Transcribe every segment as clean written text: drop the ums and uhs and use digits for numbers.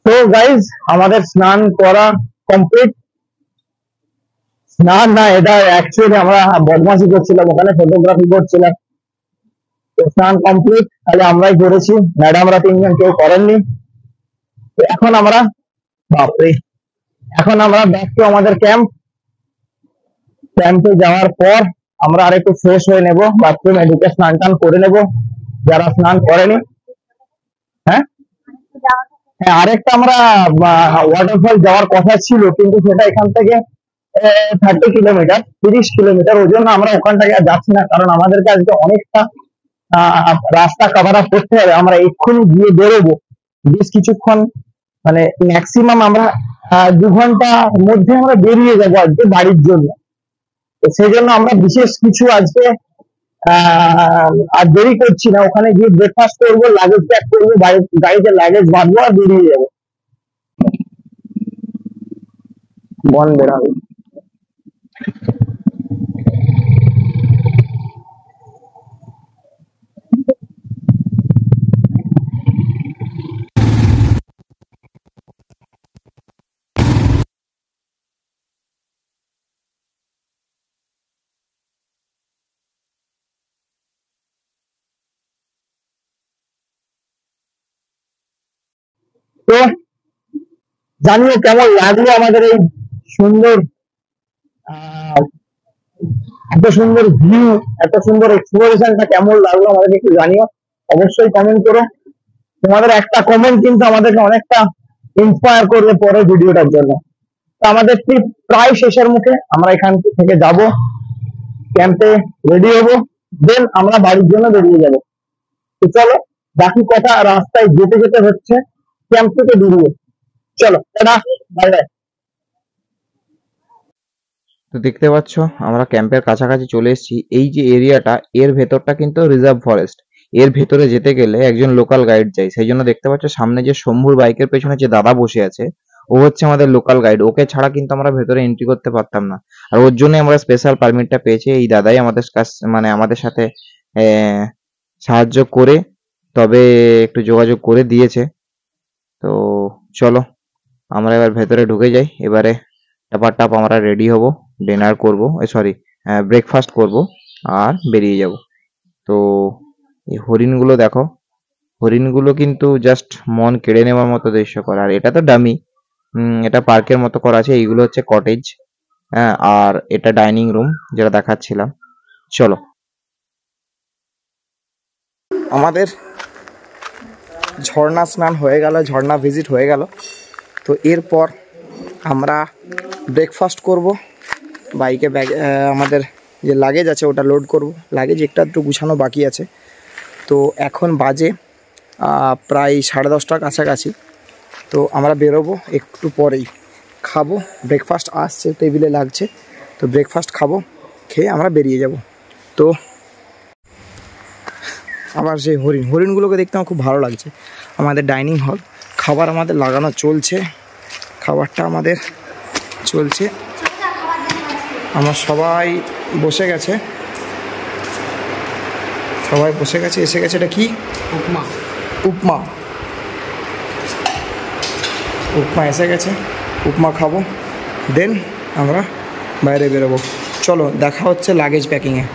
তো গাইজ আমাদের স্নান করা কমপ্লিট। স্নান না, এটা অ্যাকচুয়ালি আমরা বদমাশি করছিলাম, ওখানে ফটোগ্রাফি করছিলাম। তো স্নান কমপ্লিট, তাহলে আমরাই করেছি, ম্যাডামরা 3 জন কেউ করেননি। তো এখন আমরা বাপরে এখন আমরা ব্যাক টু আমাদের ক্যাম্পে যাওয়ার পর আমরা আরেকটু ফ্রেশ হয়ে নেব, বাথরুমে ঢুকে স্নান টান করে নেব যারা স্নান করেনি। হ্যাঁ হ্যাঁ, আরেকটা আমরা ওয়াটারফল যাওয়ার কথা ছিল, কিন্তু সেটা এখান থেকে 30 কিলোমিটার, ওই জন্য আমরা ওখানটাকে আর যাচ্ছি না, কারণ আমাদেরকে আজকে অনেকটা রাস্তা কভার আপ করতে হবে। আমরা এক্ষুনি গিয়ে বেরোবো, বেশ কিছুক্ষণ, মানে ম্যাক্সিমাম আমরা 2 ঘন্টার মধ্যে আমরা বেরিয়ে যাবো আজকে বাড়ির জন্য। তো সেই জন্য আমরা বিশেষ কিছু আজকে আর দেরি করছি না, ওখানে গিয়ে ব্রেকফাস্ট করবো, লাগেজ প্যাক করবো, গাড়িতে লাগেজ বাঁধবো আর বেরিয়ে যাবো। বন বেরাবে তো জানিও কেমন লাগলো আমাদের এই সুন্দর এত সুন্দর ভিউ, এত সুন্দর এক্সপ্লোরেশনটা কেমন লাগলো আমাদেরকে একটু জানিও, অবশ্যই কমেন্ট করো। তোমাদের একটা কমেন্ট কিন্তু আমাদেরকে অনেকটা ইন্সপায়ার করবে পরে ভিডিওটার জন্য। তো আমাদের ট্রিপ প্রায় শেষের মুখে, আমরা এখান থেকে যাব, ক্যাম্পে রেডি হবো, দেন আমরা বাড়ির জন্য বেরিয়ে যাব। তো চলো, বাকি কথা রাস্তায় যেতে যেতে হচ্ছে ক্যাম্প থেকে বেরিয়ে। চলো, টাটা, বাই বাই। তো দেখতে পাচ্ছ আমরা ক্যাম্পের কাছাকাছি চলে এসেছি। এই যে এরিয়াটা, এর ভেতরটা কিন্তু রিজার্ভ ফরেস্ট। এর ভেতরে যেতে গেলে একজন লোকাল গাইড চাই, সেই জন্য দেখতে পাচ্ছ সামনে যে শম্ভুর বাইকের পেছনে যে দাদা বসে আছে, ও হচ্ছে আমাদের লোকাল গাইড। ওকে ছাড়া কিন্তু আমরা ভেতরে এন্ট্রি করতে পারতাম না, আর ওর জন্য আমরা স্পেশাল পারমিটটা পেয়েছি। এই দাদাই আমাদের কাছে, মানে আমাদের সাথে সাহায্য করে তবে একটু যোগাযোগ করে দিয়েছে। তো চলো আমরা এবার ভেতরে ঢুকে যাই। এবারে টাপ আমরা রেডি হব, ডিনার করব, সরি ব্রেকফাস্ট করব আর বেরিয়ে যাব। তো এই হরিণগুলো দেখো, হরিণগুলো কিন্তু জাস্ট মন কেড়ে নেওয়ার মতো দৃশ্যকর। আর এটা তো ডামি, এটা পার্কের মতো করা আছে। এইগুলো হচ্ছে কটেজ, হ্যাঁ, আর এটা ডাইনিং রুম যেটা দেখাচ্ছিলাম। চলো, আমাদের ঝর্ণা স্নান হয়ে গেল, ঝর্ণা ভিজিট হয়ে গেল। তো এরপর আমরা ব্রেকফাস্ট করব, বাইকে আমাদের যে লাগেজ আছে ওটা লোড করব, লাগেজ একটু গুছানো বাকি আছে। তো এখন বাজে প্রায় 10:30টার কাছাকাছি। তো আমরা বেরোবো একটু পরেই, খাবো, ব্রেকফাস্ট আসছে, টেবিলে লাগছে, তো ব্রেকফাস্ট খাবো, খেয়ে আমরা বেরিয়ে যাব। তো আবার সেই হরিণগুলোকে দেখতে আমার খুব ভালো লাগছে। আমাদের ডাইনিং হল, খাবার আমাদের লাগানো চলছে, খাবারটা আমাদের চলছে, আমরা সবাই বসে গেছে, এসে গেছে। এটা কি? উপমা এসে গেছে, উপমা খাবো, দেন আমরা বাইরে বেরোবো। চলো, দেখা হচ্ছে লাগেজ প্যাকিংয়ে।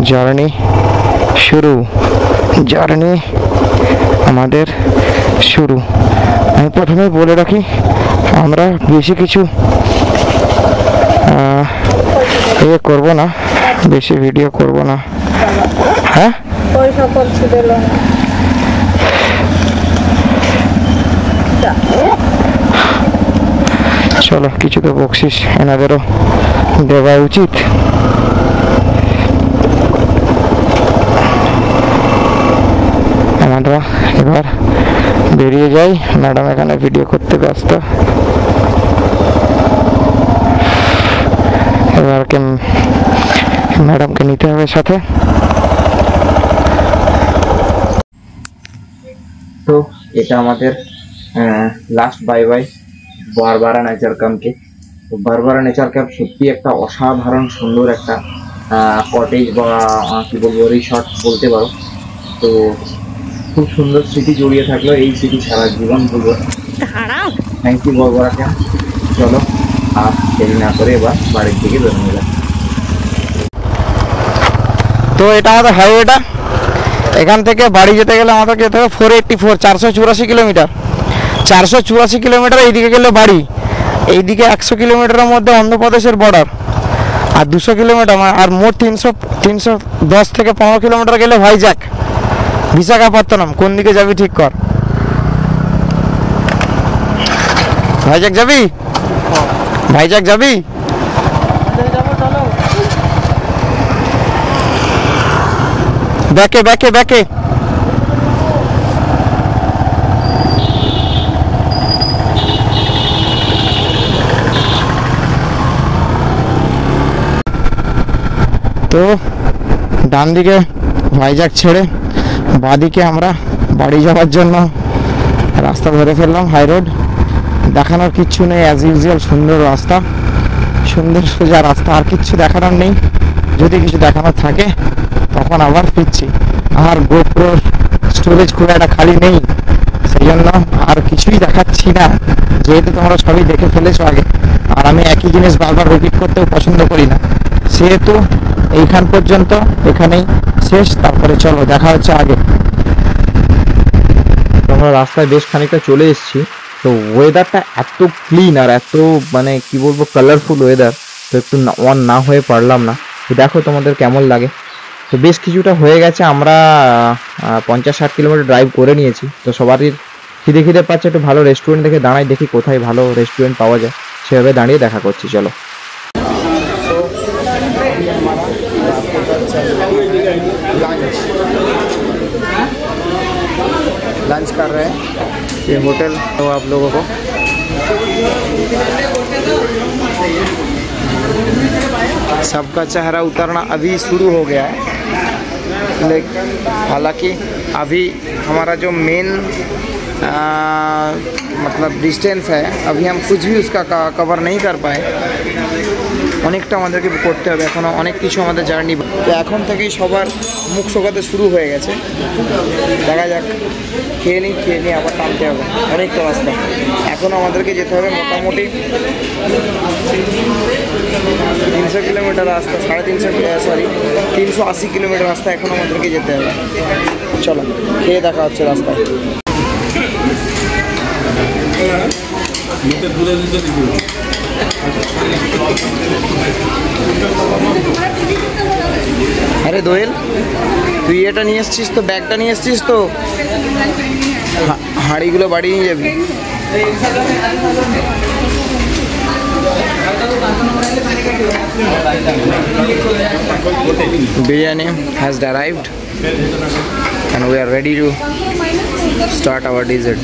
জার্নি আমাদের শুরু। আমি প্রথমে বলে রাখি, আমরা বেশি কিছু করব না, বেশি ভিডিও করব না। হ্যাঁ, চলো কিছু তো বকশিস এনাদেরও দেওয়া উচিত। আমরা এবার বেরিয়ে যাই, ম্যাডাম এখানে ভিডিও করতে ব্যস্ত। এবার ম্যাডামকে নিতে হবে সাথে। তো এটা আমাদের লাস্ট বাই বারবারা নেচার ক্যাম্পকে। তো বারবারা নেচার ক্যাম্প সত্যি একটা অসাধারণ সুন্দর একটা কটেজ বা কি বলবো রিসর্ট বলতে পারো। তো খুব সুন্দর স্মৃতি জড়িয়ে থাকলো, এই স্মৃতি সারা জীবন ভুলবো। Thank you Barbara Camp. চলো আর দেরি না করে এবার বাড়ির দিকে বেরোনো যায়। তো এটা আমাদের হাইওয়েটা, এখান থেকে বাড়ি যেতে গেলে আমাদের যেতে হবে 484, 484 কিলোমিটার। 484 কিলোমিটার এইদিকে গেলে বাড়ি, এইদিকে 100 কিলোমিটারের মধ্যে অন্ধ্রপ্রদেশের বর্ডার, আর 200 কিলোমিটার আর মোট 310 থেকে 15 কিলোমিটার গেলে ভাইজ্যাক, বিশাখাপত্তনম। কোন দিকে যাবি ঠিক কর। ভাইজ্যাক যাবি? ভাইজ্যাক যাবি? ব্যাকে ব্যাকে ব্যাকে। তো ডান দিকে ভাইজ্যাক ছেড়ে বাঁদিকে আমরা বাড়ি যাওয়ার জন্য রাস্তা ধরে ফেললাম। হাই রোড, দেখানোর কিচ্ছু নেই, অ্যাজ ইউজুয়াল সুন্দর রাস্তা, সুন্দর সোজা রাস্তা, আর কিচ্ছু দেখানোর নেই। যদি কিছু দেখানোর থাকে তখন আবার ফিরছি। আমার গোপ্রোর স্টোরেজ খুব একটা খালি নেই, সেই জন্য আর কিছুই দেখাচ্ছি না, যেহেতু তোমরা সবই দেখে ফেলেছো আগে। আর আমি একই জিনিস বারবার রিপিট করতেও পছন্দ করি না, সেহেতু এইখান পর্যন্ত এখানেই শেষ। তারপরে চলো দেখা হচ্ছে আগে। আমরা রাস্তায় বেশ খানিকটা চলে এসেছি। তো ওয়েদারটা এত ক্লিন আর এত মানে কি বলবো কালারফুল ওয়েদার, তো একটু অন না হয়ে পারলাম না। তো দেখো তোমাদের কেমন লাগে। তো বেশ কিছুটা হয়ে গেছে, আমরা 50-60 কিলোমিটার ড্রাইভ করে নিয়েছি। তো সবারই খিদে পাচ্ছে, একটু ভালো রেস্টুরেন্ট দেখে দাঁড়াই, দেখি কোথায় ভালো রেস্টুরেন্ট পাওয়া যায়, সেভাবে দাঁড়িয়ে দেখা করছি। চলো। लंच कर रहे हैं ये होटल, तो आप लोगों को सबका चेहरा उतरना अभी शुरू हो गया है, लेकिन हालांकि अभी हमारा जो मेन मतलब डिस्टेंस है, अभी हम कुछ भी उसका कवर नहीं कर पाए। অনেকটা আমাদেরকে করতে হবে, এখনও অনেক কিছু আমাদের জার্নি। তো এখন থেকেই সবার মুখ শোকাতে শুরু হয়ে গেছে, দেখা যাক। খেয়ে নিই আবার টানতে হবে, অনেকটা রাস্তা এখনও আমাদেরকে যেতে হবে। মোটামুটি 300 কিলোমিটার রাস্তা, 380 কিলোমিটার রাস্তা এখন আমাদেরকে যেতে হবে। চলো খেয়ে দেখা হচ্ছে রাস্তায়। আরে দোয়েল, তুই এটা নিয়ে এসছিস তো, ব্যাগটা নিয়ে এসছিস তো, হাঁড়িগুলো বাড়ি নিয়ে যাবি। Biryani has arrived and we are ready to start our dessert.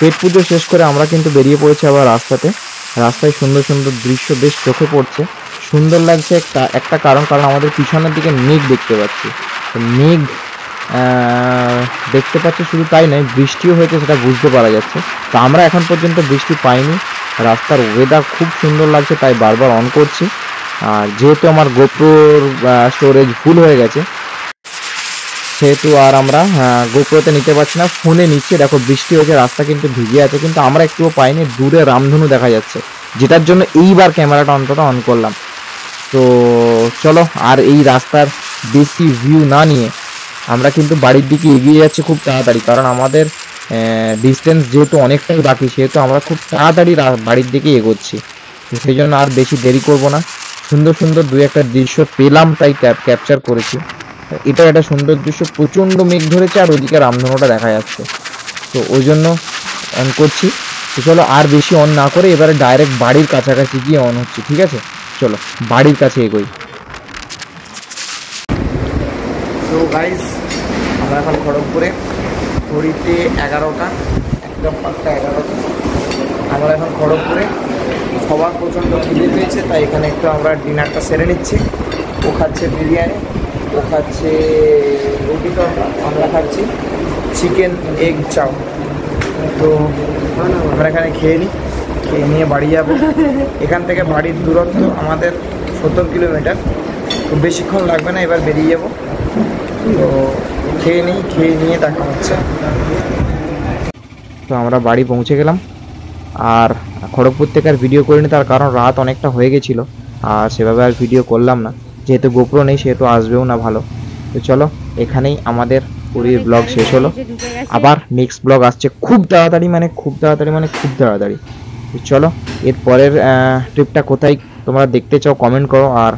পেট পুজো শেষ করে আমরা কিন্তু বেরিয়ে পড়েছি আবার রাস্তাতে। রাস্তায় সুন্দর সুন্দর দৃশ্য বেশ চোখে পড়ছে, সুন্দর লাগছে একটা কারণ আমাদের পিছনের দিকে মেঘ দেখতে পাচ্ছি। তো মেঘ দেখতে পাচ্ছি, শুধু তাই নয় বৃষ্টিও হয়েছে, সেটা বুঝতে পারা যাচ্ছে। তো আমরা এখন পর্যন্ত বৃষ্টি পাইনি, রাস্তার ওয়েদার খুব সুন্দর লাগছে, তাই বারবার অন করছি। আর যেহেতু আমার গোপ্রোর স্টোরেজ ফুল হয়ে গেছে, সেহেতু আর আমরা গোপ্রোতে নিতে পারছি না, ফোনে নিচ্ছে। দেখো বৃষ্টি হয়েছে, রাস্তা কিন্তু ভিজে আছে, কিন্তু আমরা একটুও পাইনি। দূরে রামধনু দেখা যাচ্ছে, যেটার জন্য এইবার ক্যামেরাটা অন্তত অন করলাম। তো চলো, আর এই রাস্তার বেশি ভিউ না নিয়ে আমরা কিন্তু বাড়ির দিকে এগিয়ে যাচ্ছি খুব তাড়াতাড়ি, কারণ আমাদের ডিস্টেন্স যেহেতু অনেকটাই বাকি, সেহেতু আমরা খুব তাড়াতাড়ি বাড়ির দিকে এগোচ্ছি। তো সেই জন্য আর বেশি দেরি করব না। সুন্দর সুন্দর দুই একটা দৃশ্য পেলাম, তাই ক্যাপচার করেছি। এটা একটা সুন্দর দৃশ্য, প্রচণ্ড মেঘ ধরেছে আর ওদিকে রামধনুটা দেখা যাচ্ছে, তো ওই জন্য অন করছি। তো চলো, আর বেশি অন না করে এবারে ডাইরেক্ট বাড়ির কাছাকাছি গিয়ে অন হচ্ছে, ঠিক আছে? চলো বাড়ির কাছে এগোই। তো গাইজ, আমরা এখন খড়গপুরে, ঘড়িতে 11টা, একদম পাঁচটা 11টা। আমরা এখন খড়গপুরে, সবার প্রচণ্ড খিদে পেয়েছে, তাই এখানে একটু আমরা ডিনারটা সেরে নিচ্ছি। ও খাচ্ছে বিরিয়ানি, ও খাচ্ছে রুটি তরকা, আমরা খাচ্ছি চিকেন এগ চাউ। তো আমরা এখানে খেয়ে নিয়ে বাড়ি যাব। এখান থেকে বাড়ির দূরত্ব আমাদের 70 কিলোমিটার, তো বেশিক্ষণ লাগবে না, এবার বেরিয়ে যাব। তো খেয়ে নিয়ে দেখা হচ্ছে। তো আমরা বাড়ি পৌঁছে গেলাম, আর খড়গপুর থেকে আর ভিডিও করিনি, তার কারণ রাত অনেকটা হয়ে গেছিলো, আর সেভাবে আর ভিডিও করলাম না। যেহেতু গোপ্রো নেই, সেহেতু আসবেও না ভালো। তো চলো, এখানেই আমাদের পুরীর ব্লগ শেষ হলো। আবার নেক্সট ব্লগ আসছে খুব তাড়াতাড়ি, খুব তাড়াতাড়ি। তো চলো, এর পরের ট্রিপটা কোথায় তোমরা দেখতে চাও কমেন্ট করো, আর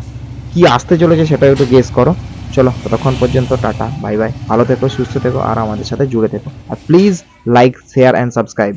কি আসতে চলেছে সেটাও একটু গেস করো। চলো, ততক্ষণ পর্যন্ত টাটা, বাই বাই, ভালো থেকো, সুস্থ থেকো, আর আমাদের সাথে জুড়ে থেকো। আর please like, share and subscribe.